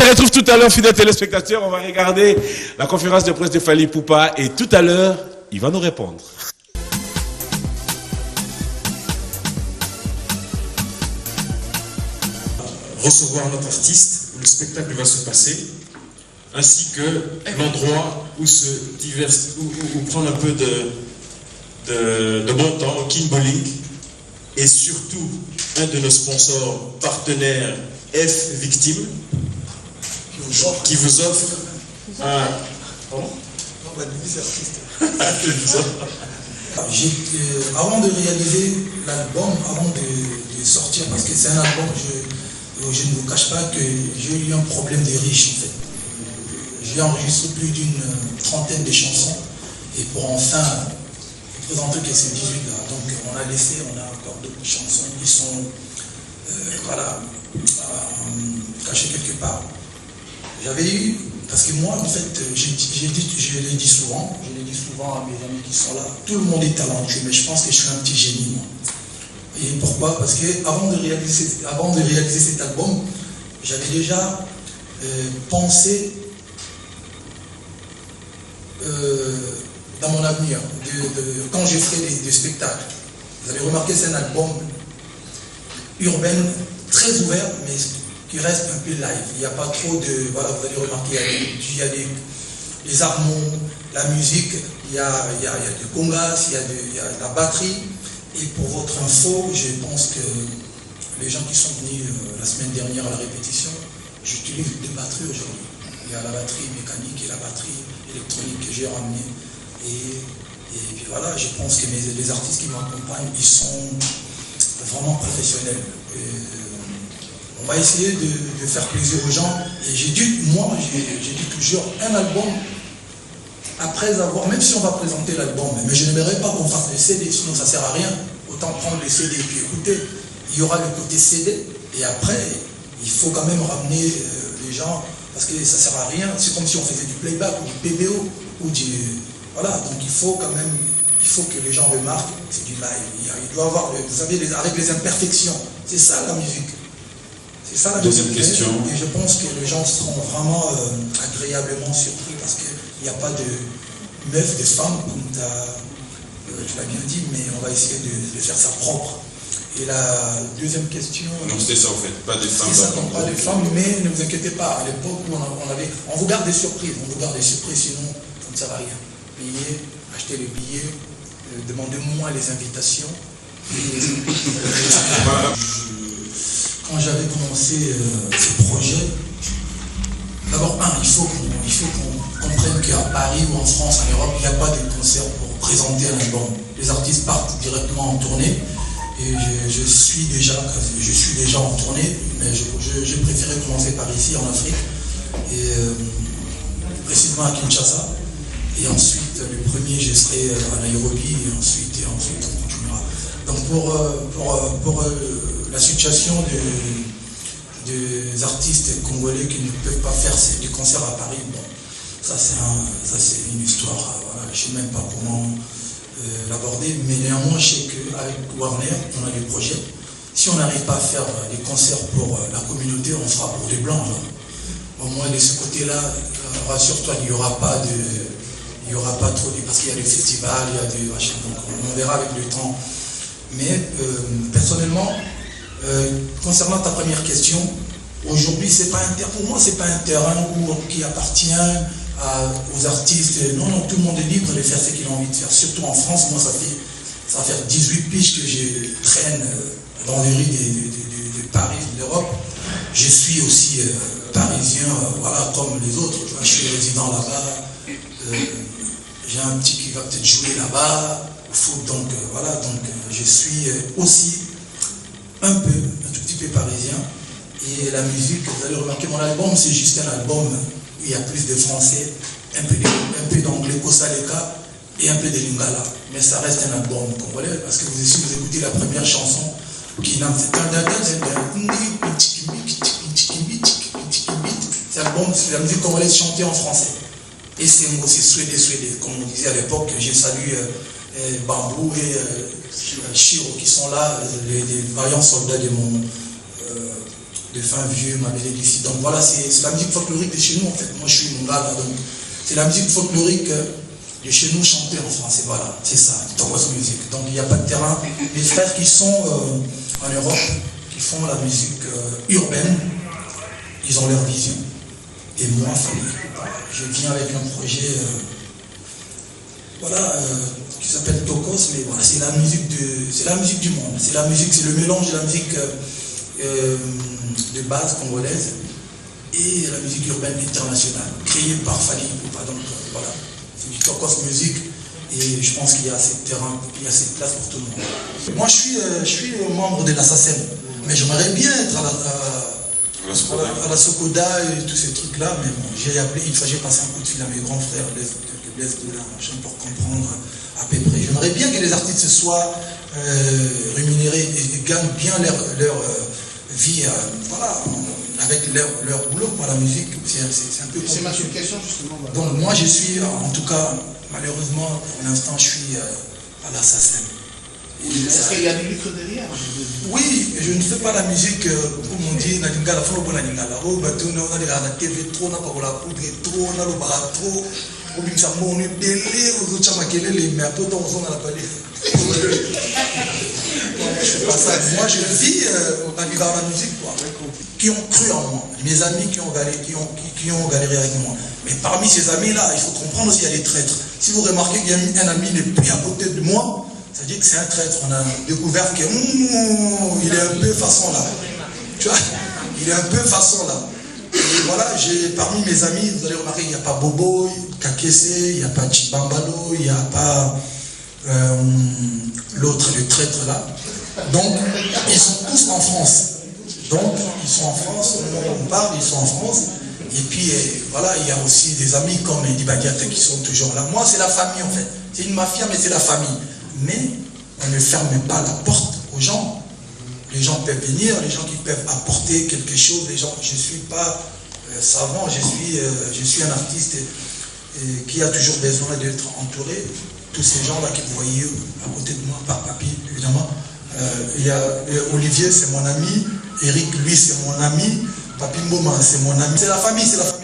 se retrouve tout à l'heure, fidèles téléspectateurs. On va regarder la conférence de presse de Fally Ipupa et tout à l'heure, il va nous répondre. Recevoir notre artiste, où le spectacle va se passer, ainsi que l'endroit où où prendre un peu de bon temps au King Bowling, et surtout un de nos sponsors partenaires, F Victime, qui vous offre un... Avant de réaliser l'album, avant de sortir, parce que c'est un album, je ne vous cache pas que j'ai eu un problème de riche en fait. J'ai enregistré plus d'une trentaine de chansons et pour enfin présenter que c'est 18 là. Donc on a encore d'autres chansons qui sont cachées quelque part. J'avais eu, parce que moi en fait, je l'ai dit souvent à mes amis qui sont là, tout le monde est talentueux, mais je pense que je suis un petit génie moi. Et pourquoi? Parce que avant de réaliser cet album, j'avais déjà pensé dans mon avenir, quand je ferai des spectacles. Vous avez remarqué, c'est un album urbain, très ouvert, mais qui reste un peu live. Il n'y a pas trop de... Voilà, vous allez remarquer, il y a les harmons, la musique, il y a des congas, il y a de la batterie. Et pour votre info, je pense que les gens qui sont venus la semaine dernière à la répétition, j'utilise deux batteries aujourd'hui. Il y a la batterie mécanique et la batterie électronique que j'ai ramenée. Et puis voilà, je pense que les artistes qui m'accompagnent, ils sont vraiment professionnels. On va essayer de faire plaisir aux gens. Et j'ai dit toujours, un album, après avoir, même si on va présenter l'album, mais je n'aimerais pas qu'on fasse le CD, sinon ça ne sert à rien. Autant prendre le CD et puis écouter. Il y aura le côté CD, et après, il faut quand même ramener les gens, parce que ça ne sert à rien. C'est comme si on faisait du playback ou du PBO, ou du... Voilà, donc il faut quand même, il faut que les gens remarquent que c'est du live. Il doit avoir, vous savez, avec les imperfections. C'est ça la musique. C'est ça la deuxième musique. Question. Et je pense que les gens seront vraiment agréablement surpris, parce qu'il n'y a pas de meuf, de femme, comme tu l'as bien dit, mais on va essayer de faire ça propre. Et la deuxième question... Non, c'était ça en fait, pas des femmes. C'est ça, donc pas des femmes, mais ne vous inquiétez pas, à l'époque où on vous garde des surprises, sinon ça ne sert à rien. Payez, achetez les billets, demandez-moi les invitations. Quand j'avais commencé ce projet, d'abord, il faut qu'on comprenne qu'à Paris ou en France, en Europe, il n'y a pas de concert pour présenter un album. Les artistes partent directement en tournée. Et je suis déjà en tournée, mais j'ai préféré commencer par ici, en Afrique, et précisément à Kinshasa. Et ensuite, le premier, je serai à Nairobi, et ensuite on continuera. Donc pour la situation des artistes congolais qui ne peuvent pas faire des concerts à Paris, bon, ça c'est une histoire, voilà, je ne sais même pas comment l'aborder, mais néanmoins je sais qu'avec Warner, on a des projets. Si on n'arrive pas à faire des concerts pour la communauté, on fera pour des blancs. Là. Au moins de ce côté-là, rassure-toi, il n'y aura pas trop de... Parce qu'il y a des festivals, il y a des machins, donc on verra avec le temps. Mais personnellement, concernant ta première question, aujourd'hui, pour moi, c'est pas un terrain qui appartient aux artistes. Non, tout le monde est libre de faire ce qu'il a envie de faire. Surtout en France, moi, ça va faire 18 piges que je traîne dans les rues de Paris, d'Europe. Je suis aussi parisien, voilà, comme les autres. Je suis résident là-bas. J'ai un petit qui va peut-être jouer là-bas, au foot, donc voilà. Donc je suis aussi un tout petit peu parisien. Et la musique, vous allez remarquer, mon album, c'est juste un album où il y a plus de français, un peu d'anglais, Kosaleka, et un peu de lingala. Mais ça reste un album congolais, parce que si vous écoutez la première chanson, qui n'a c'est la musique congolaise chantée en français. Et c'est suédé. Comme on disait à l'époque, j'ai salué Bambou et Chiro qui sont là, les vaillants soldats de de fin vieux, ma belle d'ici. Donc voilà, c'est la musique folklorique de chez nous en fait. Moi je suis mon gars là, donc c'est la musique folklorique de chez nous chantée en français, voilà, c'est ça, Tokos Music. Donc il n'y a pas de terrain. Les frères qui sont en Europe, qui font la musique urbaine, ils ont leur vision. Et moi, je viens avec un projet voilà, qui s'appelle Tokos, mais voilà, c'est la musique du monde. C'est la musique, c'est le mélange de la musique de base congolaise et la musique urbaine internationale, créée par Fally Ipupa. Donc voilà, c'est du Tokos Music et je pense qu'il y a assez de terrain, il y a assez de place pour tout le monde. Moi je suis membre de la SACEM, mais j'aimerais bien être à la Sokoda et tous ces trucs-là, mais bon, j'ai appelé, j'ai passé un coup de fil à mes grands frères, Blaise Doulin, pour comprendre à peu près. J'aimerais bien que les artistes soient rémunérés et gagnent bien leur vie, voilà, avec leur boulot pour la musique. C'est un peu compliqué. C'est ma question justement. Voilà. Donc moi je suis, en tout cas, malheureusement, pour l'instant, je suis à la SACEM. Est-ce qu'il y a du lucre derrière? Oui, je ne fais pas la musique, comme on dit, la faut pour la lingala. Oh, bateau, on a la TV trop, on a pas la poudre trop, on a le bar trop. On est délai aux autres chamakélé, mais après, on a la palais. Je fais pas ça. Moi, je vis dans la musique, quoi. Qui ont cru en moi. Mes amis qui ont galéré avec moi. Mais parmi ces amis-là, il faut comprendre aussi qu'il y a des traîtres. Si vous remarquez qu'il y a un ami n'est plus à côté de moi, ça dit que c'est un traître. On a découvert qu'il est un peu façon là. Tu vois, il est un peu façon là. Et voilà, parmi mes amis, vous allez remarquer qu'il n'y a pas Bobo, Kakese, il n'y a pas Chibambalo, il n'y a pas l'autre, le traître là. Donc, ils sont tous en France. Donc, ils sont en France, on parle, ils sont en France. Et puis, voilà, il y a aussi des amis comme Dibadiate qui sont toujours là. Moi, c'est la famille en fait. C'est une mafia, mais c'est la famille. Mais on ne ferme pas la porte aux gens. Les gens peuvent venir, les gens qui peuvent apporter quelque chose. Les gens, je ne suis pas savant, je suis un artiste qui a toujours besoin d'être entouré. Tous ces gens-là que vous voyez à côté de moi, par papy, évidemment. Il y a Olivier, c'est mon ami. Eric, lui, c'est mon ami. Papi Mboma, c'est mon ami. C'est la famille, c'est la famille.